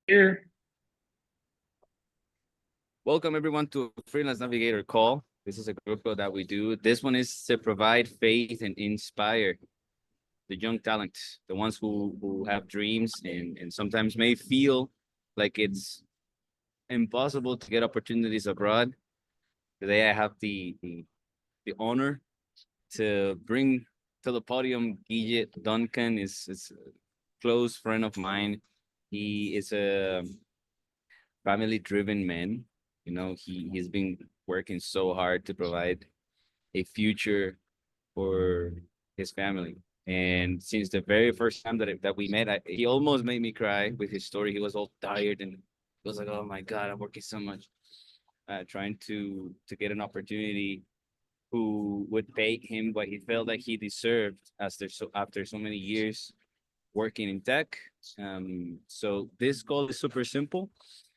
Here. Welcome everyone to Freelance Navigator Call. This is a group call that we do. This one is to provide faith and inspire the young talent, the ones who have dreams and sometimes may feel like it's impossible to get opportunities abroad. Today I have the honor to bring to the podium Guille Duncan is a close friend of mine. He is a family driven man. You know, he's been working so hard to provide a future for his family. And since the very first time that we met, he almost made me cry with his story. He was all tired and he was like, "Oh my God, I'm working so much, trying to get an opportunity who would pay him what he felt like he deserved after so many years working in tech." So this call is super simple.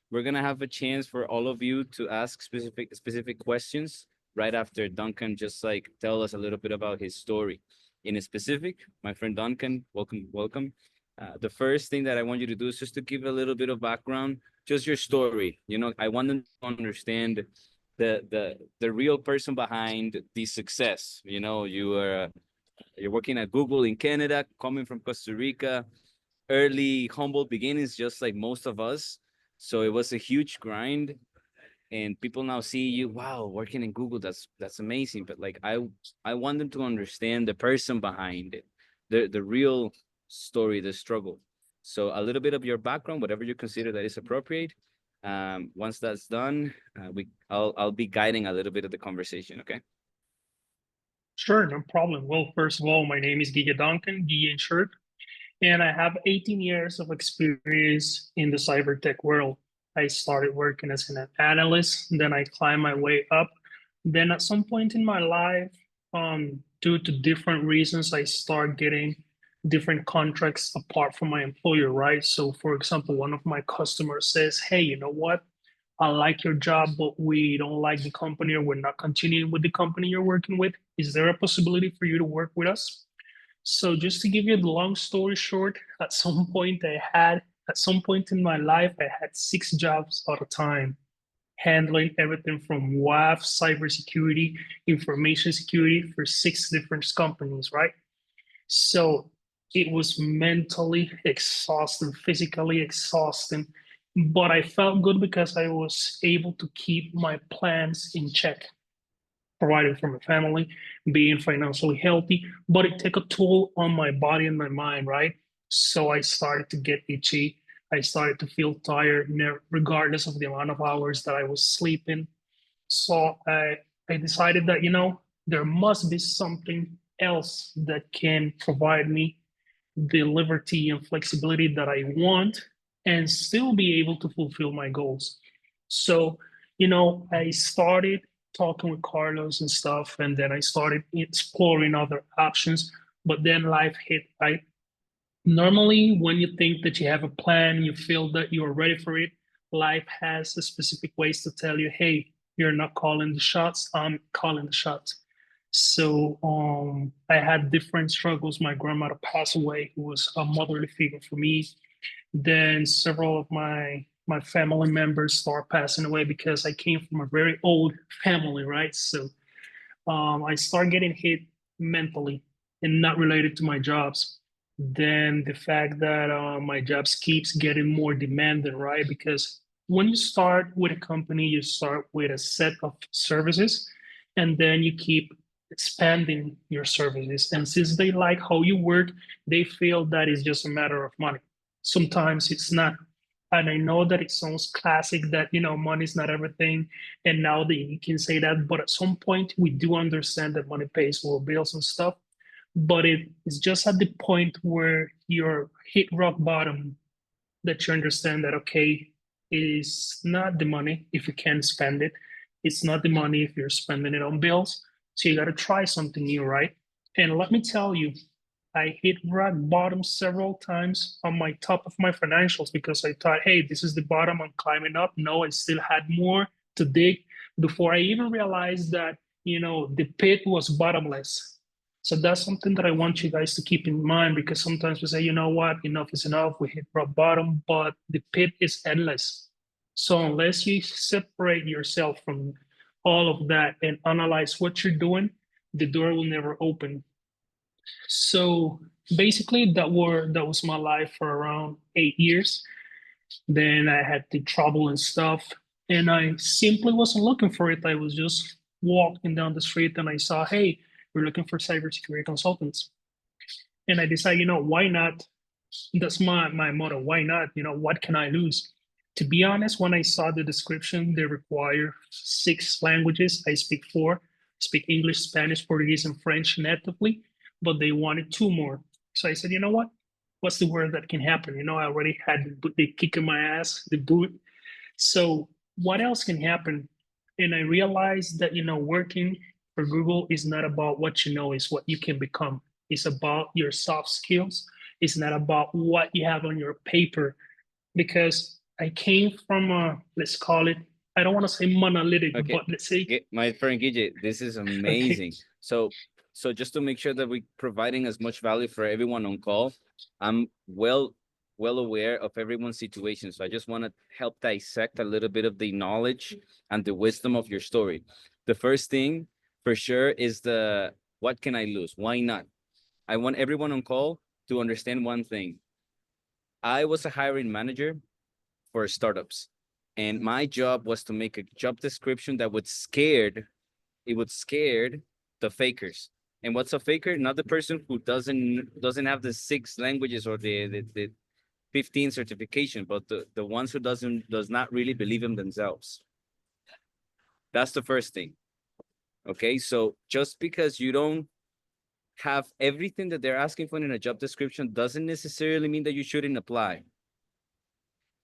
We're gonna have a chance for all of you to ask specific questions right after Duncan just like tell us a little bit about his story. In a specific, my friend Duncan, welcome. The first thing that I want you to do is just to give a little bit of background, just your story. You know, I want them to understand the real person behind the success. You know, you're working at Google in Canada, coming from Costa Rica, early humble beginnings, just like most of us. So it was a huge grind, and people now see you, wow, working in Google, that's amazing. But like I want them to understand the person behind it, the real story, the struggle. So a little bit of your background, whatever you consider that is appropriate. Once that's done, I'll be guiding a little bit of the conversation. Okay. Sure, no problem. Well, first of all, my name is Giga Duncan, Giga in short, and I have 18 years of experience in the cyber tech world. I started working as an analyst, then I climbed my way up. Then at some point in my life, due to different reasons, I start getting different contracts apart from my employer, right? So, for example, one of my customers says, "Hey, you know what? I like your job, but we don't like the company, or we're not continuing with the company you're working with. Is there a possibility for you to work with us?" So just to give you the long story short, at some point in my life, I had six jobs at a time, handling everything from WAF, cybersecurity, information security for six different companies, right? So it was mentally exhausting, physically exhausting, but I felt good because I was able to keep my plans in check, providing for my family, being financially healthy, but it took a toll on my body and my mind, right? So I started to get itchy. I started to feel tired, regardless of the amount of hours that I was sleeping. So I decided that, there must be something else that can provide me the liberty and flexibility that I want and still be able to fulfill my goals. So, I started talking with Carlos and stuff, and then I started exploring other options. But then life hit, right? Normally, when you think that you have a plan, you feel that you are ready for it, life has a specific ways to tell you, hey, you're not calling the shots, I'm calling the shots. So I had different struggles. My grandmother passed away, who was a motherly figure for me. Then several of my family members start passing away because I came from a very old family, right? So I start getting hit mentally and not related to my jobs. Then the fact that my jobs keeps getting more demanding, right? Because when you start with a company, you start with a set of services, and then you keep expanding your services. And since they like how you work, they feel that it's just a matter of money. Sometimes it's not. And I know that it sounds classic that, money is not everything. And now that you can say that, but at some point we do understand that money pays for bills and stuff. But it is just at the point where you're hit rock bottom that you understand that, okay, it is not the money if you can't spend it. It's not the money if you're spending it on bills. So you got to try something new, right? And let me tell you, I hit rock bottom several times on my top of my financials because I thought, hey, this is the bottom, I'm climbing up. No, I still had more to dig before I even realized that, the pit was bottomless. So that's something that I want you guys to keep in mind, because sometimes we say, you know what, enough is enough, we hit rock bottom, but the pit is endless. So unless you separate yourself from all of that and analyze what you're doing, the door will never open. So basically that was my life for around 8 years. Then I had the trouble and stuff, and I simply wasn't looking for it. I was just walking down the street and I saw, hey, we're looking for cybersecurity consultants. And I decided, why not? That's my motto. Why not? What can I lose? To be honest, when I saw the description, they require 6 languages. I speak 4, speak English, Spanish, Portuguese, and French natively, but they wanted 2 more. So I said, you know what? What's the word that can happen? I already had the kick in my ass, the boot. So what else can happen? And I realized that, working for Google is not about what you know, it's what you can become. It's about your soft skills. It's not about what you have on your paper. Because I came from let's call it, I don't want to say monolithic, Okay. but let's say, My friend Gigi, this is amazing. So just to make sure that we're providing as much value for everyone on call, I'm well aware of everyone's situation. So I just want to help dissect a little bit of the knowledge and the wisdom of your story. The first thing for sure is what can I lose? Why not? I want everyone on call to understand one thing. I was a hiring manager for startups, and my job was to make a job description that would scare the fakers. And what's a faker? Not the person who doesn't have the 6 languages or the 15 certification, but the ones who does not really believe in themselves. That's the first thing. Okay, so just because you don't have everything that they're asking for in a job description doesn't necessarily mean that you shouldn't apply.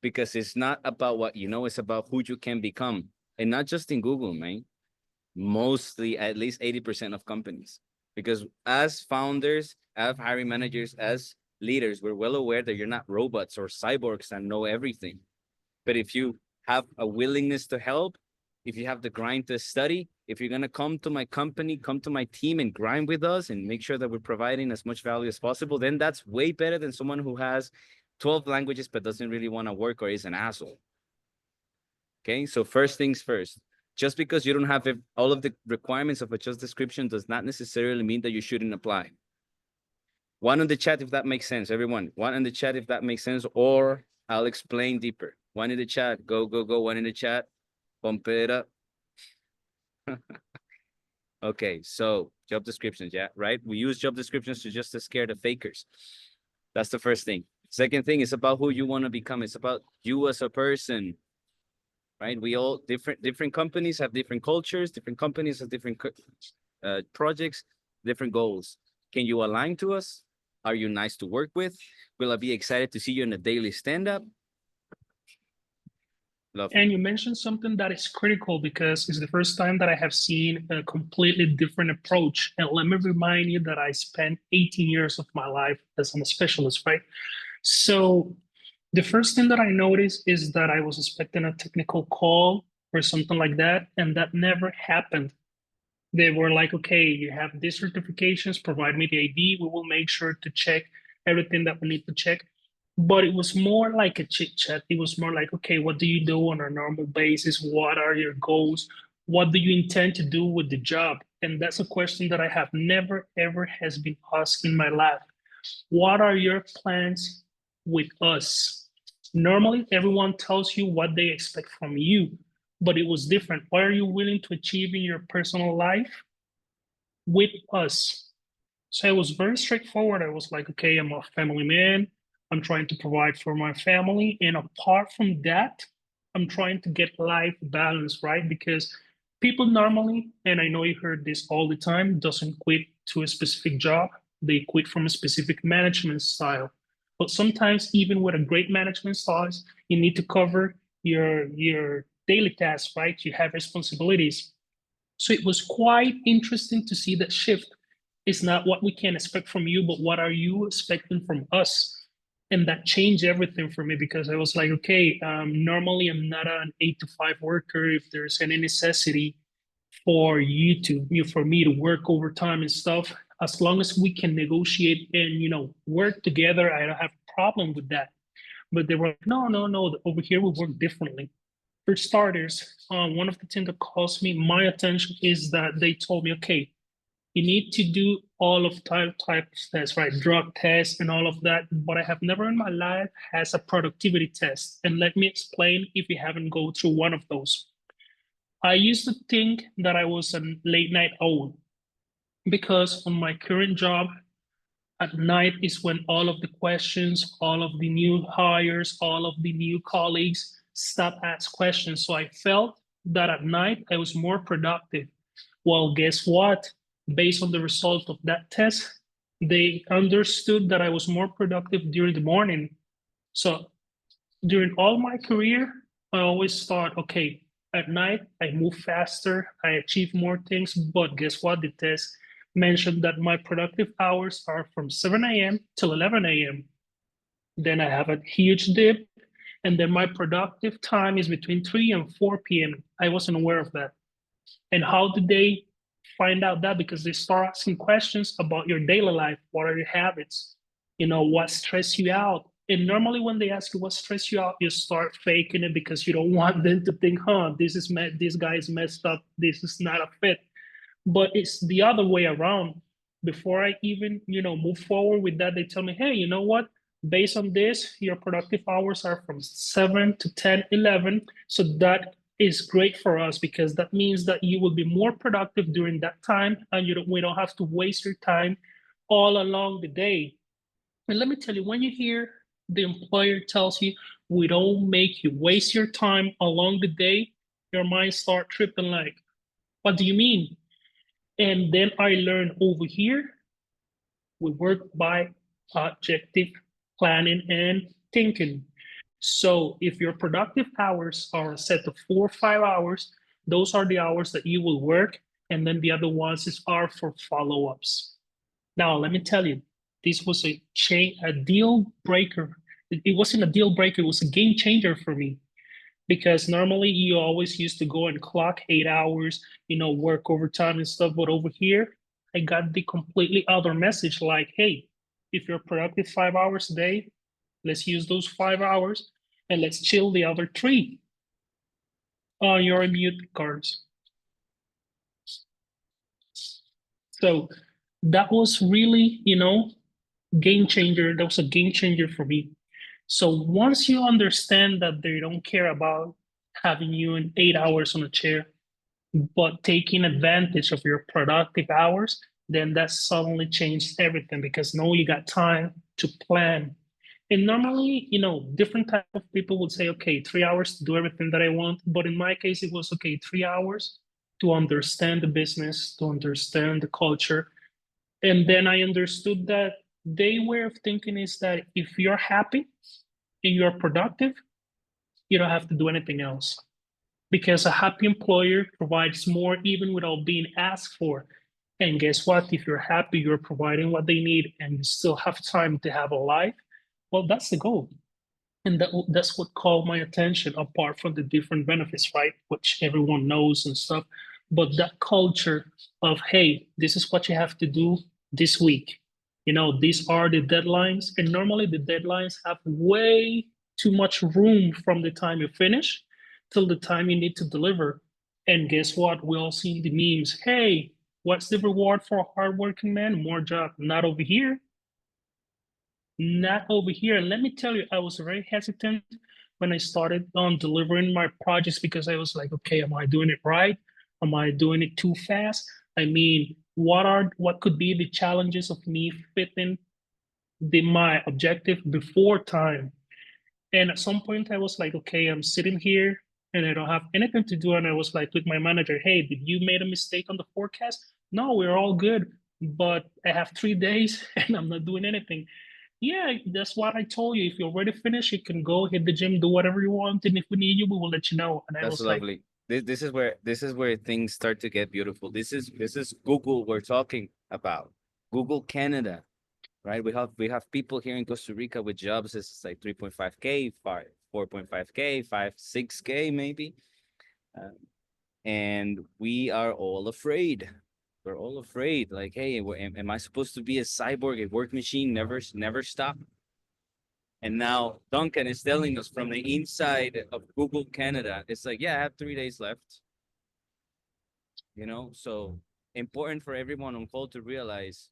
Because it's not about what you know, it's about who you can become. And not just in Google, man. Mostly, at least 80% of companies. Because as founders, as hiring managers, as leaders, we're well aware that you're not robots or cyborgs that know everything. But if you have a willingness to help, if you have the grind to study, if you're going to come to my company, come to my team and grind with us and make sure that we're providing as much value as possible, then that's way better than someone who has 12 languages but doesn't really want to work or is an asshole. Okay, so first things first. Just because you don't have all of the requirements of a job description does not necessarily mean that you shouldn't apply. One in the chat if that makes sense, everyone. One in the chat if that makes sense, or I'll explain deeper. One in the chat, go. One in the chat, pump it up. Okay, so job descriptions, yeah, right? We use job descriptions to scare the fakers. That's the first thing. Second thing is about who you want to become. It's about you as a person, right? We all different companies have different cultures, different companies have different projects, different goals. Can you align to us? Are you nice to work with? Will I be excited to see you in a daily stand-up? And you mentioned something that is critical, because it's the first time that I have seen a completely different approach. And let me remind you that I spent 18 years of my life as a specialist, right? So the first thing that I noticed is that I was expecting a technical call or something like that, and that never happened. They were like, okay, you have these certifications, provide me the ID, we will make sure to check everything that we need to check. But it was more like a chit chat. It was more like, okay, what do you do on a normal basis? What are your goals? What do you intend to do with the job? And that's a question that I have never, ever has been asked in my life. What are your plans with us? Normally, everyone tells you what they expect from you, but it was different. What are you willing to achieve in your personal life with us? So it was very straightforward. I was like, okay, I'm a family man. I'm trying to provide for my family. And apart from that, I'm trying to get life balance, right? Because people normally, and I know you heard this all the time, doesn't quit to a specific job. They quit from a specific management style. But sometimes even with a great management style, you need to cover your daily tasks, right? You have responsibilities. So it was quite interesting to see that shift. It's not what we can expect from you, but what are you expecting from us? And that changed everything for me, because I was like, okay, normally I'm not an 8 to 5 worker. If there's any necessity for me to work overtime and stuff, as long as we can negotiate and, work together, I don't have a problem with that. But they were like, no, no, no, over here we work differently. For starters, one of the things that caused me my attention is that they told me, okay, you need to do all of type of tests, right? Drug tests and all of that. But I have never in my life has a productivity test. And let me explain if you haven't go through one of those. I used to think that I was a late night owl because on my current job, at night is when all of the questions, all of the new hires, all of the new colleagues stop ask questions. So I felt that at night I was more productive. Well, guess what? Based on the result of that test, they understood that I was more productive during the morning. So during all my career, I always thought, okay, at night I move faster, I achieve more things. But guess what? The test mentioned that my productive hours are from 7 a.m. till 11 a.m. Then I have a huge dip, and then my productive time is between 3 and 4 p.m. I wasn't aware of that. And how did they find out that? Because they start asking questions about your daily life. What are your habits? What stress you out? And normally when they ask you what stress you out, you start faking it because you don't want them to think, this guy is messed up. This is not a fit. But it's the other way around. Before I even, move forward with that, they tell me, hey, you know what? Based on this, your productive hours are from 7 to 10, 11. So that is great for us because that means that you will be more productive during that time and we don't have to waste your time all along the day. And let me tell you, when you hear the employer tells you, we don't make you waste your time along the day, your mind start tripping like, what do you mean? And then I learned over here, we work by objective planning and thinking. So if your productive hours are set to 4 or 5 hours, those are the hours that you will work. And then the other ones are for follow-ups. Now, let me tell you, this was a deal breaker. It wasn't a deal breaker, it was a game changer for me. Because normally you always used to go and clock 8 hours, work overtime and stuff. But over here, I got the completely other message like, hey, if you're productive 5 hours a day, let's use those 5 hours and let's chill the other three on your mute cards. So that was really, game changer. That was a game changer for me. So once you understand that they don't care about having you in 8 hours on a chair, but taking advantage of your productive hours, then that suddenly changed everything because now you got time to plan. And normally, different type of people would say, okay, 3 hours to do everything that I want. But in my case, it was okay, 3 hours to understand the business, to understand the culture. And then I understood that their way of thinking is that if you're happy and you're productive, you don't have to do anything else because a happy employer provides more even without being asked for. And guess what? If you're happy, you're providing what they need and you still have time to have a life, well, that's the goal. And that's what caught my attention, apart from the different benefits, right? Which everyone knows and stuff. But that culture of, hey, this is what you have to do this week. These are the deadlines. And normally the deadlines have way too much room from the time you finish till the time you need to deliver. And guess what? We all see the memes. Hey, what's the reward for a hardworking man? More job. Not over here. Not over here. And let me tell you, I was very hesitant when I started on delivering my projects because I was like, okay, am I doing it right? Am I doing it too fast? I mean, what could be the challenges of me fitting my objective before time? And at some point I was like, okay, I'm sitting here and I don't have anything to do. And I was like with my manager, hey, did you made a mistake on the forecast? No, we're all good. But I have 3 days and I'm not doing anything. Yeah, that's what I told you. If you're already finished, you can go hit the gym, do whatever you want. And if we need you, we will let you know. And I That's was like, lovely. This is where things start to get beautiful. This is Google we're talking about. Google Canada, right? We have people here in Costa Rica with jobs. It's like 3.5K, 4.5K, 6K maybe. And we are all afraid. We're all afraid. Like, hey, am I supposed to be a cyborg, a work machine, never stop? And now Duncan is telling us from the inside of Google Canada, it's like, yeah, I have 3 days left. You know, so important for everyone on call to realize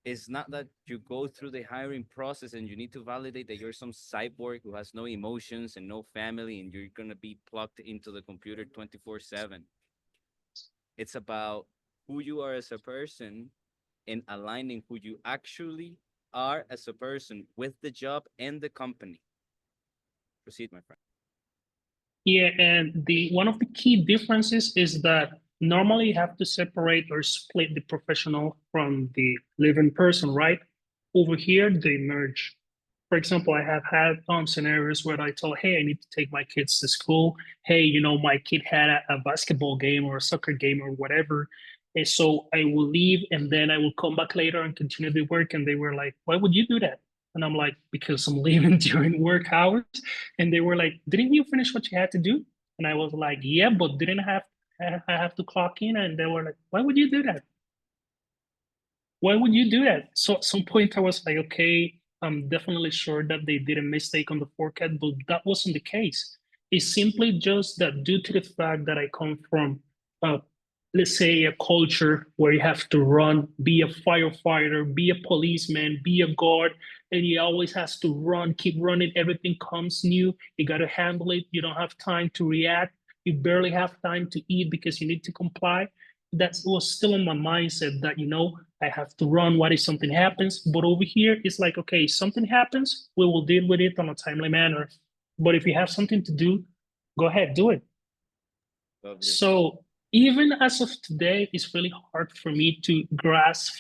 it's not that you go through the hiring process and you need to validate that you're some cyborg who has no emotions and no family and you're going to be plugged into the computer 24/7. It's about who you are as a person and aligning who you actually are as a person with the job and the company. Proceed, my friend. Yeah, and the one of the key differences is that normally you have to separate or split the professional from the living person, right? Over here, they merge. For example, I have had scenarios where I told, hey, I need to take my kids to school. Hey, my kid had a basketball game or a soccer game or whatever. And so I will leave and then I will come back later and continue the work. And they were like, why would you do that? And I'm like, because I'm leaving during work hours. And they were like, didn't you finish what you had to do? And I was like, yeah, but didn't I have to clock in? And they were like, why would you do that? Why would you do that? So at some point I was like, okay, I'm definitely sure that they did a mistake on the forecast, but that wasn't the case. It's simply just that due to the fact that I come from, uh, let's say, a culture where you have to run, be a firefighter, be a policeman, be a guard, and you always has to run, keep running. Everything comes new. You got to handle it. You don't have time to react. You barely have time to eat because you need to comply. That was still in my mindset that, I have to run. What if something happens? But over here, it's like, okay, something happens, we will deal with it on a timely manner. But if you have something to do, go ahead, do it. Lovely. So even as of today, it's really hard for me to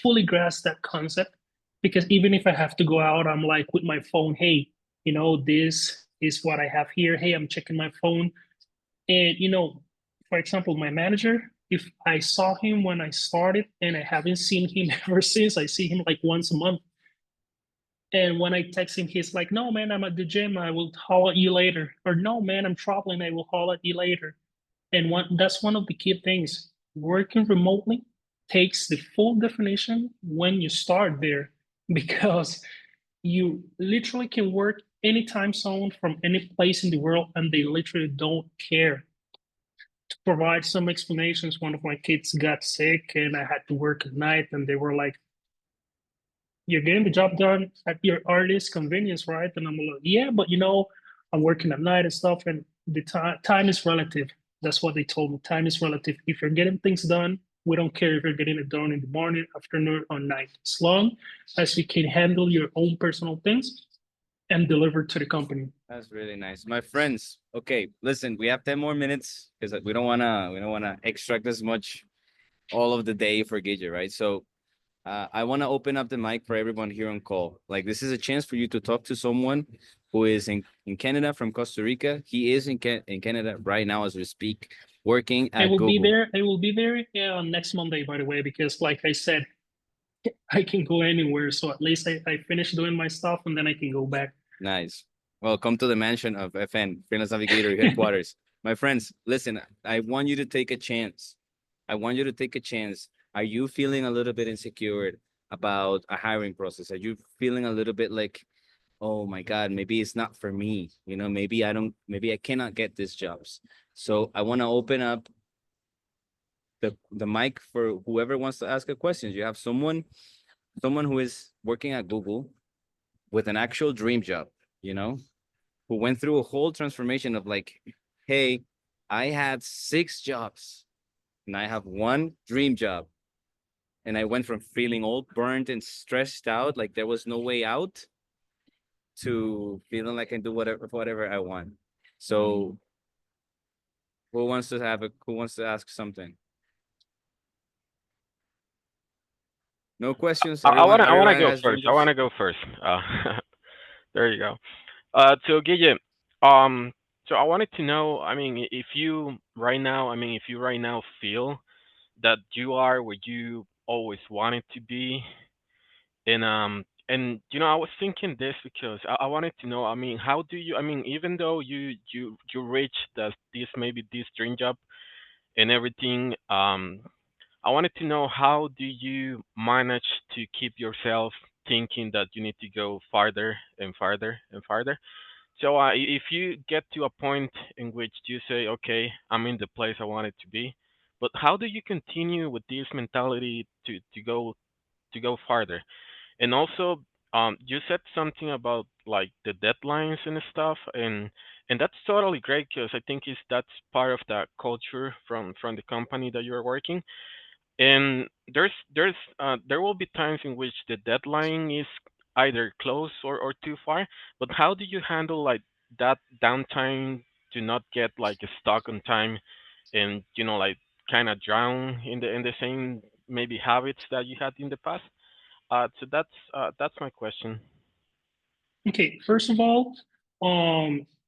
fully grasp that concept because even if I have to go out, I'm like with my phone, hey, this is what I have here. Hey, I'm checking my phone. And, for example, my manager, if I saw him when I started and I haven't seen him ever since, I see him like once a month. And when I text him, he's like, no, man, I'm at the gym. I will holler at you later. Or no, man, I'm traveling. I will holler at you later. And that's one of the key things. Working remotely takes the full definition when you start there because you literally can work any time zone from any place in the world and they literally don't care. To provide some explanations, one of my kids got sick and I had to work at night and they were like, you're getting the job done at your earliest convenience, right? And I'm like, yeah, but I'm working at night and stuff, and the time is relative. That's what they told me. Time is relative. If you're getting things done, we don't care if you're getting it done in the morning, afternoon, or night. As long as you can handle your own personal things and deliver to the company. That's really nice. My friends, okay, listen, we have 10 more minutes because we don't wanna extract as much all of the day for Gidget, right? So I want to open up the mic for everyone here on call. Like this is a chance for you to talk to someone who is in Canada from Costa Rica. He is in Canada right now as we speak, working I at will be Google. there. I will be there next Monday, by the way, because like I said, I can go anywhere. So at least I finish doing my stuff and then I can go back. Nice. Well, come to the mansion of FN, Freelance Navigator headquarters. My friends, listen, I want you to take a chance. I want you to take a chance. Are you feeling a little bit insecure about a hiring process? Are you feeling a little bit like, oh my God, maybe it's not for me? Maybe I cannot get these jobs. So I want to open up the mic for whoever wants to ask a question. You have someone who is working at Google with an actual dream job, you know, who went through a whole transformation of like, hey, I had 6 jobs and I have one dream job. And I went from feeling all burnt and stressed out, like there was no way out, to feeling like I can do whatever I want. So who wants to ask something? No questions. I wanna Everyone go has dream first. I jobs. wanna go first. There you go. So Guille, so I wanted to know. I mean, if you right now, if you right now feel that you are where you always wanted to be, and I was thinking this because I wanted to know. I mean, how do you? I mean, even though you reach this maybe this dream job and everything, I wanted to know how do you manage to keep yourself thinking that you need to go farther and farther and farther. So if you get to a point in which you say, okay, I'm in the place I wanted to be, but how do you continue with this mentality to go farther? And also, you said something about like the deadlines and stuff, and that's totally great because I think is that's part of the culture from the company that you're working. And there will be times in which the deadline is either close or too far. But how do you handle like that downtime to not get like stuck on time and like kind of drown in the same maybe habits that you had in the past? So that's my question. Okay, first of all,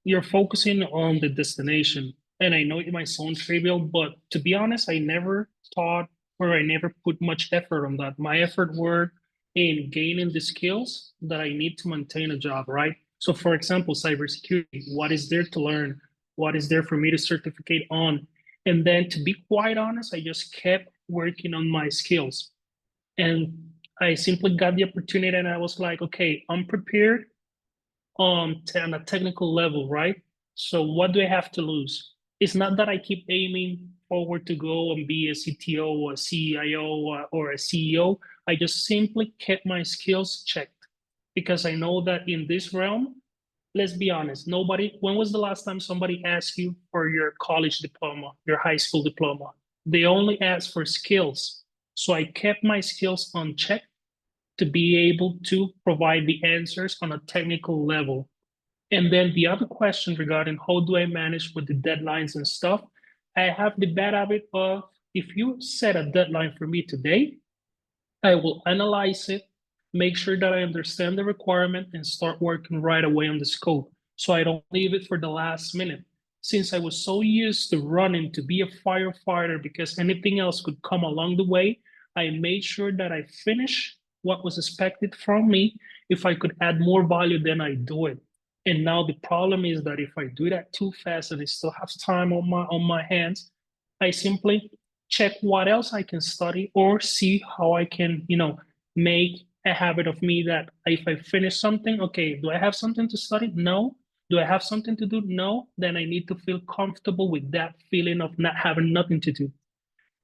you're focusing on the destination. And I know it might sound trivial, but to be honest, I never thought or I never put much effort on that. My effort were in gaining the skills that I need to maintain a job, right? So for example, cybersecurity, what is there to learn? What is there for me to certificate on? And then to be quite honest, I just kept working on my skills. And I simply got the opportunity and I was like, okay, I'm prepared on a technical level, right? So what do I have to lose? It's not that I keep aiming forward to go and be a CTO or a CIO or a CEO. I just simply kept my skills checked because I know that in this realm, let's be honest, nobody, when was the last time somebody asked you for your college diploma, your high school diploma? They only ask for skills. So I kept my skills on check to be able to provide the answers on a technical level. And then the other question regarding how do I manage with the deadlines and stuff, I have the bad habit of if you set a deadline for me today, I will analyze it, make sure that I understand the requirement, and start working right away on the scope. So I don't leave it for the last minute. Since I was so used to running to be a firefighter because anything else could come along the way, I made sure that I finish what was expected from me. If I could add more value, then I do it. And now the problem is that if I do that too fast and I still have time on my hands, I simply check what else I can study or see how I can, make a habit of me that if I finish something, okay, do I have something to study? No. Do I have something to do? No. Then I need to feel comfortable with that feeling of not having nothing to do.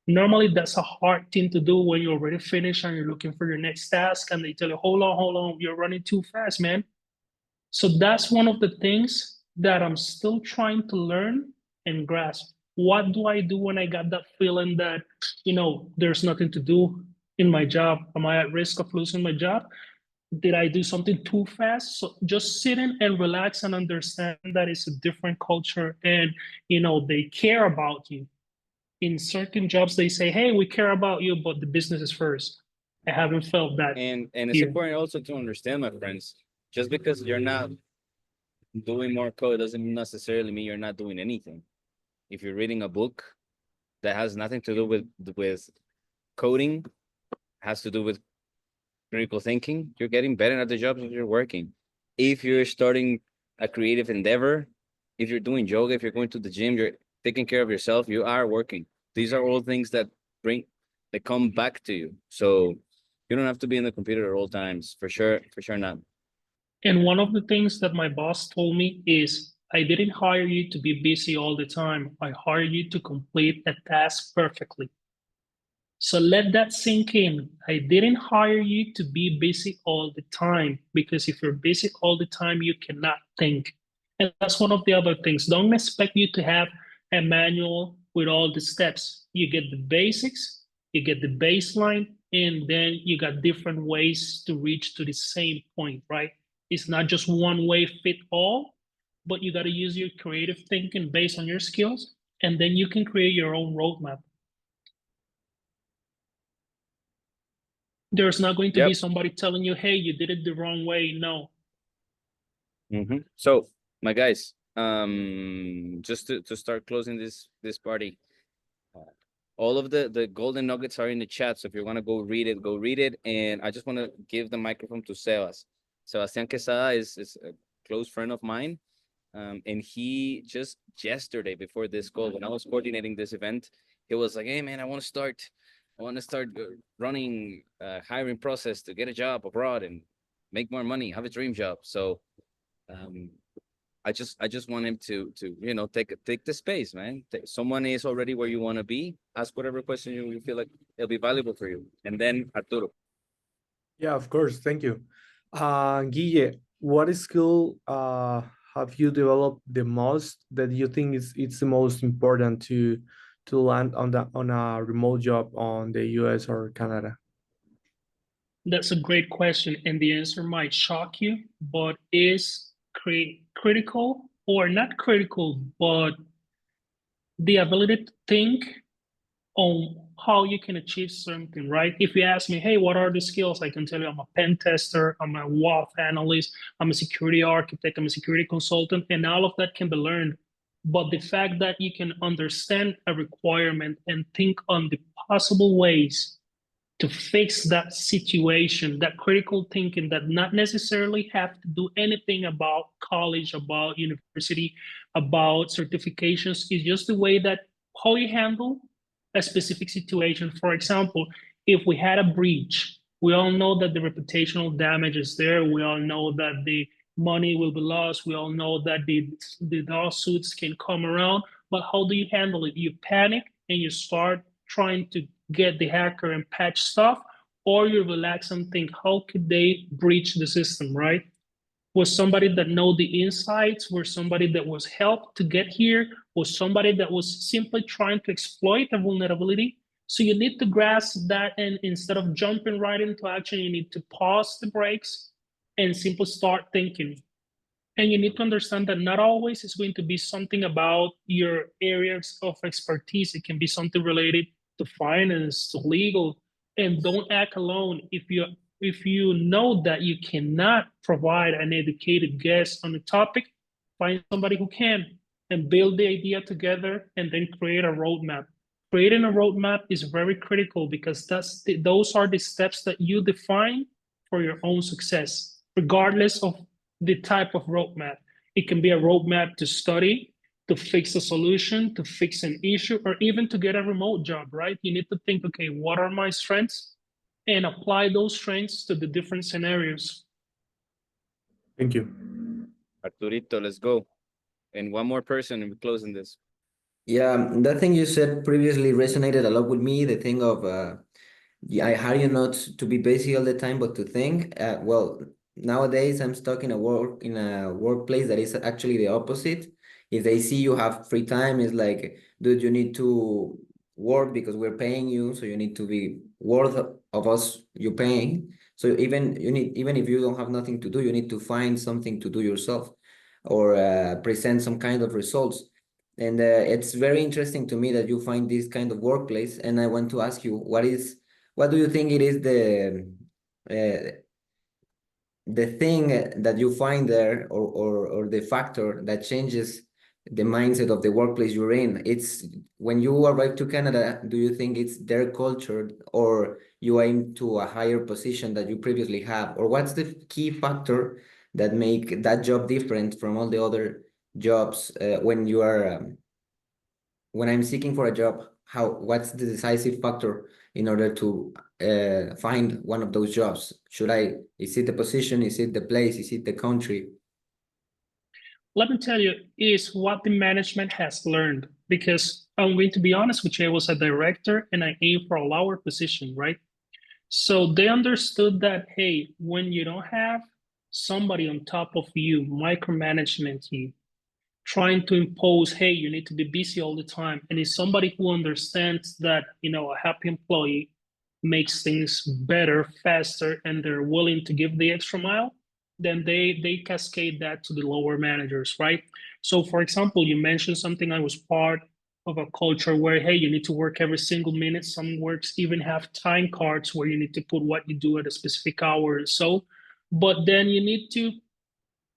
Normally, that's a hard thing to do when you're already finished and you're looking for your next task, and they tell you, hold on, you're running too fast, man. So that's one of the things that I'm still trying to learn and grasp. What do I do when I got that feeling that, there's nothing to do in my job? Am I at risk of losing my job? Did I do something too fast? So just sitting and relax and understand that it's a different culture and, they care about you. In certain jobs, they say, hey, we care about you, but the business is first. I haven't felt that And it's here. important also to understand, my friends, just because you're not doing more code doesn't necessarily mean you're not doing anything. If you're reading a book that has nothing to do with coding, has to do with critical thinking, you're getting better at the job that you're working. If you're starting a creative endeavor, if you're doing yoga, if you're going to the gym, you're taking care of yourself, you are working. These are all things that come back to you. So you don't have to be in the computer at all times, for sure not. And one of the things that my boss told me is, I didn't hire you to be busy all the time. I hired you to complete a task perfectly. So let that sink in. I didn't hire you to be busy all the time because if you're busy all the time, you cannot think. And that's one of the other things. Don't expect you to have a manual with all the steps. You get the basics, you get the baseline, and then you got different ways to reach to the same point, right? It's not just one way fit all, but you got to use your creative thinking based on your skills, and then you can create your own roadmap. There's not going to be Yep. somebody telling you, hey, you did it the wrong way. No. So, my guys, just to start closing this party, all of the golden nuggets are in the chat. So if you want to go read it, go read it. And I just want to give the microphone to Sebas. Sebastián Quesada is a close friend of mine. And he just yesterday before this call, when I was coordinating this event, he was like, hey man, I want to start I want to start running a hiring process to get a job abroad and make more money, have a dream job. So um, I just want him to take the space, man. Someone is already where you want to be. Ask whatever question you feel like it'll be valuable for you. And then Arturo. Yeah, of course. Thank you. Guille, what skill have you developed the most that you think is it's the most important to land on a remote job on the US or Canada? That's a great question, and the answer might shock you, but is critical or not critical, but the ability to think on how you can achieve something, right? If you ask me, hey, what are the skills? I can tell you I'm a pen tester, I'm a WAF analyst, I'm a security architect, I'm a security consultant, and all of that can be learned. But the fact that you can understand a requirement and think on the possible ways to fix that situation, that critical thinking that not necessarily have to do anything about college, about university, about certifications, is just the way that how you handle a specific situation. For example, if we had a breach, we all know that the reputational damage is there. We all know that the money will be lost. We all know that the lawsuits can come around. But how do you handle it? You panic and you start trying to get the hacker and patch stuff, or you relax and think, how could they breach the system, right? Was somebody that know the insights, was somebody that was helped to get here, was somebody that was simply trying to exploit a vulnerability. So you need to grasp that, and instead of jumping right into action, you need to pause the brakes and simply start thinking. And you need to understand that not always is going to be something about your areas of expertise. It can be something related to finance, to legal, and don't act alone. If you know that you cannot provide an educated guess on the topic, find somebody who can and build the idea together and then create a roadmap. Creating a roadmap is very critical because those are the steps that you define for your own success, regardless of the type of roadmap. It can be a roadmap to study, to fix a solution, to fix an issue, or even to get a remote job, right? You need to think, okay, what are my strengths? And apply those strengths to the different scenarios. Thank you. Arturito, let's go. And one more person and we're closing this. Yeah, that thing you said previously resonated a lot with me. The thing of yeah, I hire you not to be busy all the time, but to think. Well, nowadays I'm stuck in a workplace that is actually the opposite. If they see you have free time, it's like, dude, you need to work because we're paying you, so you need to be worth of us you paying. So even if you don't have nothing to do, you need to find something to do yourself, or present some kind of results. And it's very interesting to me that you find this kind of workplace. And I want to ask you, what do you think it is the thing that you find there, or the factor that changes the mindset of the workplace you're in? It's when you arrive to Canada, do you think it's their culture, or you aim to a higher position that you previously have? Or what's the key factor that make that job different from all the other jobs when I'm seeking for a job? What's the decisive factor in order to find one of those jobs? Is it the position? Is it the place? Is it the country? Let me tell you, is what the management has learned. Because I'm going to be honest with you, I was a director and I aimed for a lower position, right? So they understood that, hey, when you don't have somebody on top of you, micromanagement you, trying to impose, hey, you need to be busy all the time, and is somebody who understands that, a happy employee makes things better, faster, and they're willing to give the extra mile, then they cascade that to the lower managers, right? So for example, you mentioned something. I was part of a culture where, hey, you need to work every single minute. Some works even have time cards where you need to put what you do at a specific hour and so. But then you need to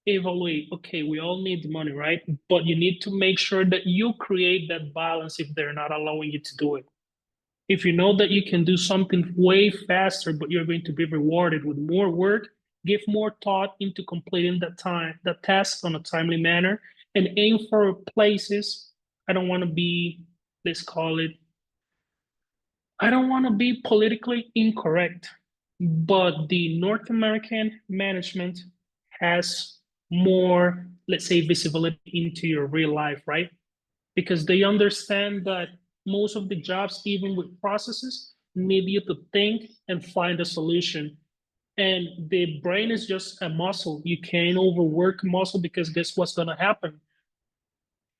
evaluate, okay, we all need money, right? But you need to make sure that you create that balance if they're not allowing you to do it. If you know that you can do something way faster, but you're going to be rewarded with more work, give more thought into completing that task on a timely manner, and aim for places. I don't want to be, let's call it, I don't want to be politically incorrect, but the North American management has more, let's say, visibility into your real life, right? Because they understand that most of the jobs, even with processes, need you to think and find a solution. And the brain is just a muscle. You can't overwork muscle because guess what's going to happen?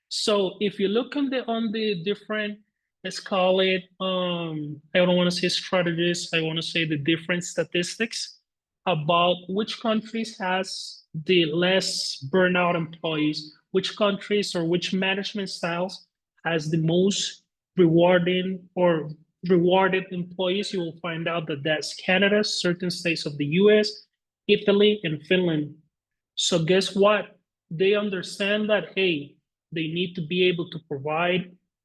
So if you look on the different, let's call it, I don't want to say strategies, I want to say the different statistics about which countries has the less burnout employees, which countries or which management styles has the most rewarding or rewarded employees. You will find out that that's Canada, certain states of the US, Italy, and Finland. So guess what? They understand that, hey, they need to be able to provide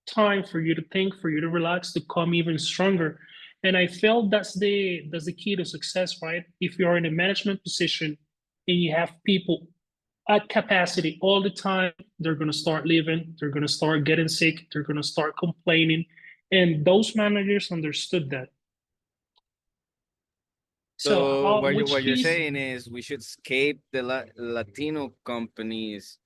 time for you to think, for you to relax, to come even stronger. And I felt that's the key to success, right? If you're in a management position and you have people at capacity all the time, they're gonna start leaving, they're gonna start getting sick, they're gonna start complaining. And those managers understood that. So how, what which you're keys? saying is we should escape the Latino companies,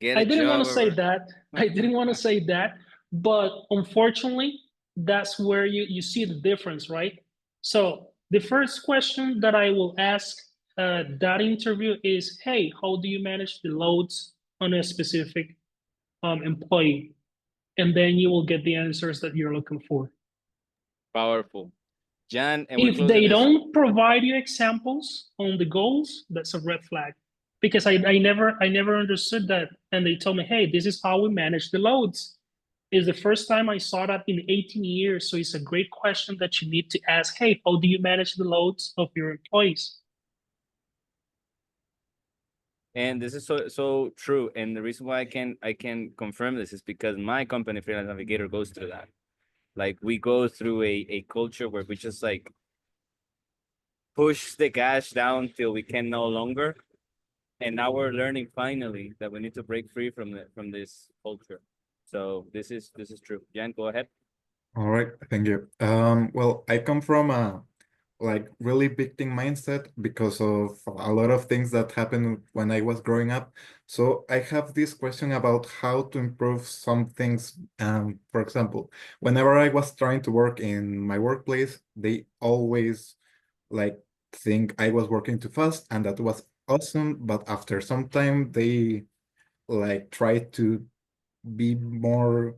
get I a didn't want job to say over. that. I didn't want to say that, but unfortunately, that's where you see the difference, right? So the first question that I will ask that interview is, hey, how do you manage the loads on a specific employee? And then you will get the answers that you're looking for. Powerful. Jan, and we're If closing they this. don't provide you examples on the goals, that's a red flag. Because I never understood that. And they told me, hey, this is how we manage the loads. It's the first time I saw that in 18 years. So it's a great question that you need to ask, hey, how do you manage the loads of your employees? And this is so true. And the reason why I can confirm this is because my company, Freelance Navigator, goes through that. Like we go through a culture where we just like push the gas down till we can no longer. And now we're learning finally that we need to break free from this culture. So this is true. Jan, go ahead. All right, thank you. Well, I come from a like really victim mindset because of a lot of things that happened when I was growing up. So I have this question about how to improve some things. For example, whenever I was trying to work in my workplace, they always like think I was working too fast, and that was awesome. But after some time, they like try to be more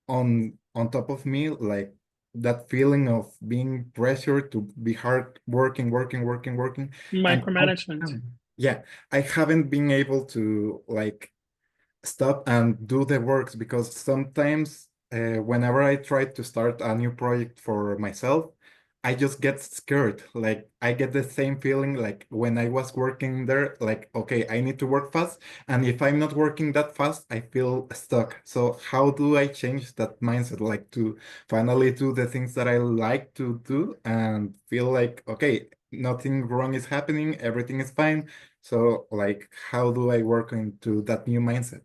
on top of me, like that feeling of being pressured to be hard working. And Micromanagement. yeah, I haven't been able to like stop and do the works because sometimes whenever I try to start a new project for myself, I just get scared. Like I get the same feeling like when I was working there, like, okay, I need to work fast. And if I'm not working that fast, I feel stuck. So how do I change that mindset? Like to finally do the things that I like to do and feel like, okay, nothing wrong is happening, everything is fine. So like, how do I work into that new mindset?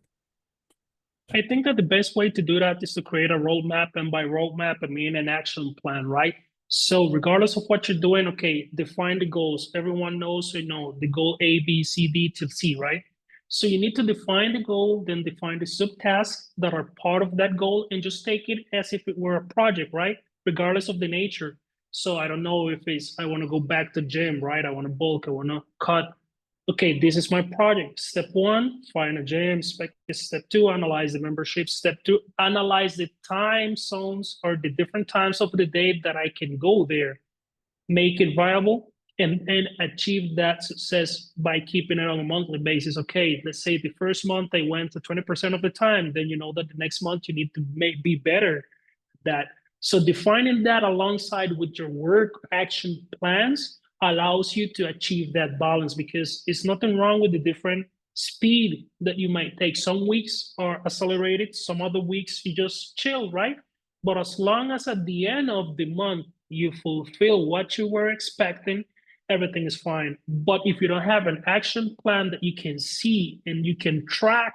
I think that the best way to do that is to create a roadmap. And by roadmap, I mean an action plan, right? So regardless of what you're doing, okay, define the goals. Everyone knows, the goal A, B, C, D to C, right? So you need to define the goal, then define the subtasks that are part of that goal and just take it as if it were a project, right? Regardless of the nature. So I don't know if I want to go back to gym, right? I want to bulk, I want to cut. Okay, this is my project. Step one, find a gym. Step two, analyze the membership. Step two, analyze the time zones or the different times of the day that I can go there. Make it viable and achieve that success by keeping it on a monthly basis. Okay, let's say the first month I went to 20% of the time, then you know that the next month you need to be better at that. So defining that alongside with your work action plans allows you to achieve that balance because it's nothing wrong with the different speed that you might take. Some weeks are accelerated, some other weeks you just chill, right? But as long as at the end of the month you fulfill what you were expecting, everything is fine. But if you don't have an action plan that you can see and you can track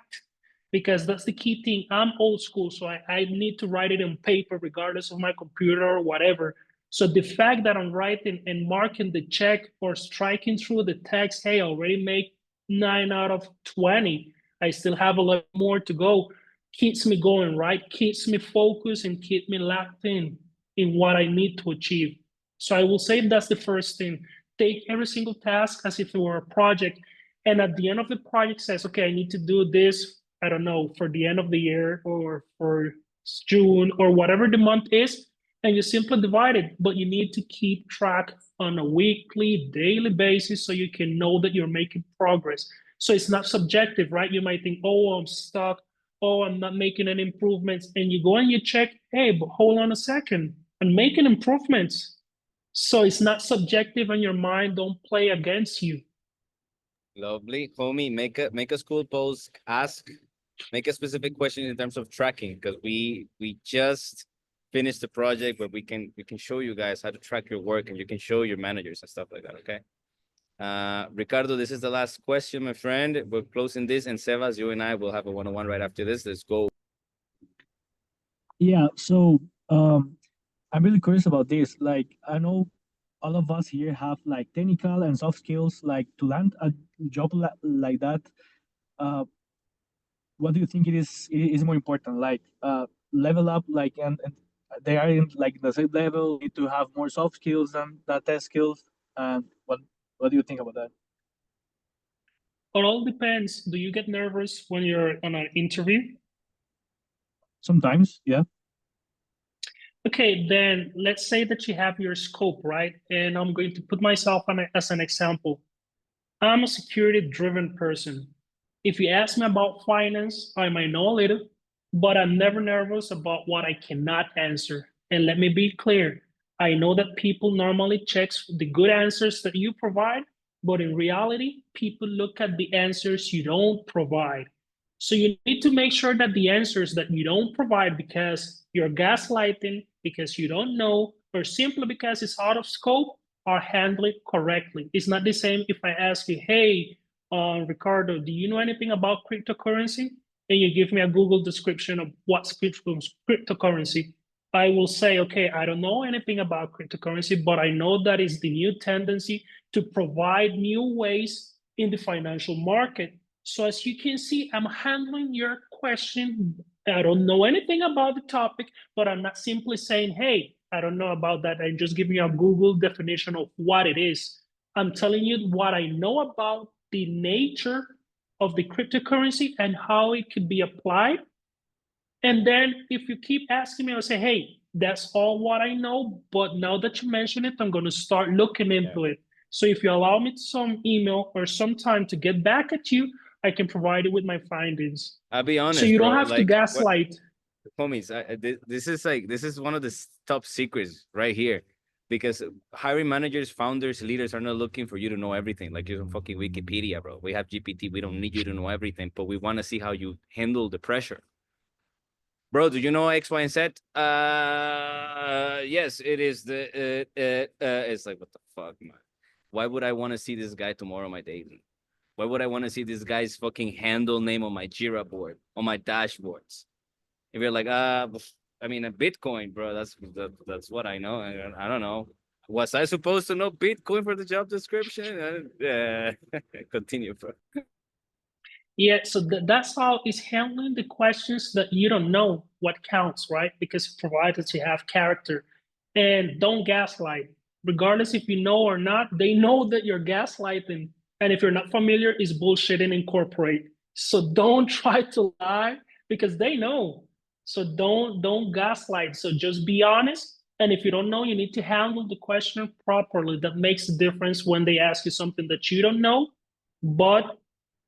because that's the key thing. I'm old school, so I need to write it in paper regardless of my computer or whatever. So the fact that I'm writing and marking the check or striking through the text, hey, I already make 9 out of 20. I still have a lot more to go. Keeps me going, right? Keeps me focused and keep me locked in what I need to achieve. So I will say that's the first thing. Take every single task as if it were a project. And at the end of the project says, okay, I need to do this, I don't know, for the end of the year or for June or whatever the month is. And you simply divide it, but you need to keep track on a weekly, daily basis so you can know that you're making progress. So it's not subjective, right? You might think, oh, I'm stuck. Oh, I'm not making any improvements. And you go and you check, hey, but hold on a second, I'm making improvements. So it's not subjective and your mind don't play against you. Lovely, homie. Make a school post. Make a specific question in terms of tracking, because we just finished the project where we can show you guys how to track your work, and you can show your managers and stuff like that. Okay. Ricardo, this is the last question, my friend. We're closing this, and Sebas, you and I will have a one-on-one right after this. Let's go. Yeah, so I'm really curious about this. Like, I know all of us here have like technical and soft skills, like to land a job like that. What do you think it is more important? Like, level up, like, and they are in like the same level. Need to have more soft skills than that test skills. And what do you think about that? It all depends. Do you get nervous when you're on an interview? Sometimes, yeah. Okay, then let's say that you have your scope, right? And I'm going to put myself as an example. I'm a security-driven person. If you ask me about finance, I might know a little, but I'm never nervous about what I cannot answer. And let me be clear, I know that people normally check the good answers that you provide, but in reality, people look at the answers you don't provide. So you need to make sure that the answers that you don't provide because you're gaslighting, because you don't know, or simply because it's out of scope, are handled correctly. It's not the same if I ask you, hey, Ricardo, do you know anything about cryptocurrency? And you give me a Google description of what's cryptocurrency. I will say, okay, I don't know anything about cryptocurrency, but I know that is the new tendency to provide new ways in the financial market. So as you can see, I'm handling your question. I don't know anything about the topic, but I'm not simply saying, hey, I don't know about that. I'm just giving you a Google definition of what it is. I'm telling you what I know about the nature of the cryptocurrency and how it could be applied. And then if you keep asking me, I'll say, hey, that's all what I know. But now that you mention it, I'm going to start looking into it. So if you allow me some email or some time to get back at you, I can provide it with my findings. I'll be honest, so you don't bro, have to like, gaslight. homies, this is one of the top secrets right here, because hiring managers, founders, leaders are not looking for you to know everything. Like, you're on fucking Wikipedia, bro. We have GPT. We don't need you to know everything, but we want to see how you handle the pressure. Bro, do you know X, Y, and Z? Yes, it is it's like, what the fuck, man? Why would I want to see this guy tomorrow, my daily? Why would I want to see this guy's fucking handle name on my Jira board, on my dashboards? If you're like, I mean, a Bitcoin, bro, that's what I know. I don't know. Was I supposed to know Bitcoin for the job description? Continue, bro. Yeah, so that's how it's handling the questions that you don't know what counts, right? Because provided you have character. And don't gaslight. Regardless if you know or not, they know that you're gaslighting. And if you're not familiar, it's bullshitting in corporate. So don't try to lie because they know. So don't gaslight. So just be honest. And if you don't know, you need to handle the question properly. That makes a difference when they ask you something that you don't know, but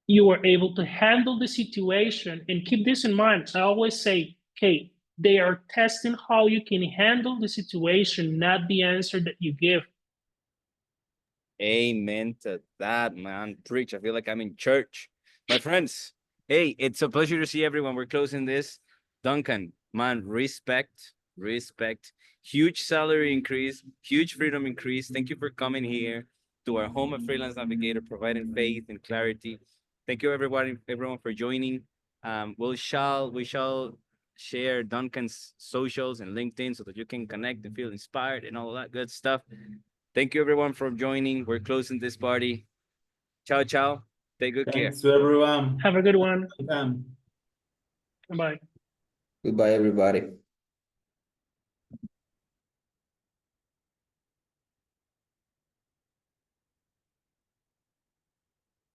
you were able to handle the situation. And keep this in mind. I always say, okay, they are testing how you can handle the situation, not the answer that you give. Amen to that, man. Preach. I feel like I'm in church. My friends, hey, it's a pleasure to see everyone. We're closing this. Duncan, man, respect. Huge salary increase, huge freedom increase. Thank you for coming here to our home of Freelance Navigator, providing faith and clarity. Thank you, everyone for joining. we shall share Duncan's socials and LinkedIn so that you can connect and feel inspired and all that good stuff. Thank you everyone for joining. We're closing this party. Ciao, ciao. Take good care. Thanks to everyone. Have a good one. Bye. Bye. Goodbye, everybody.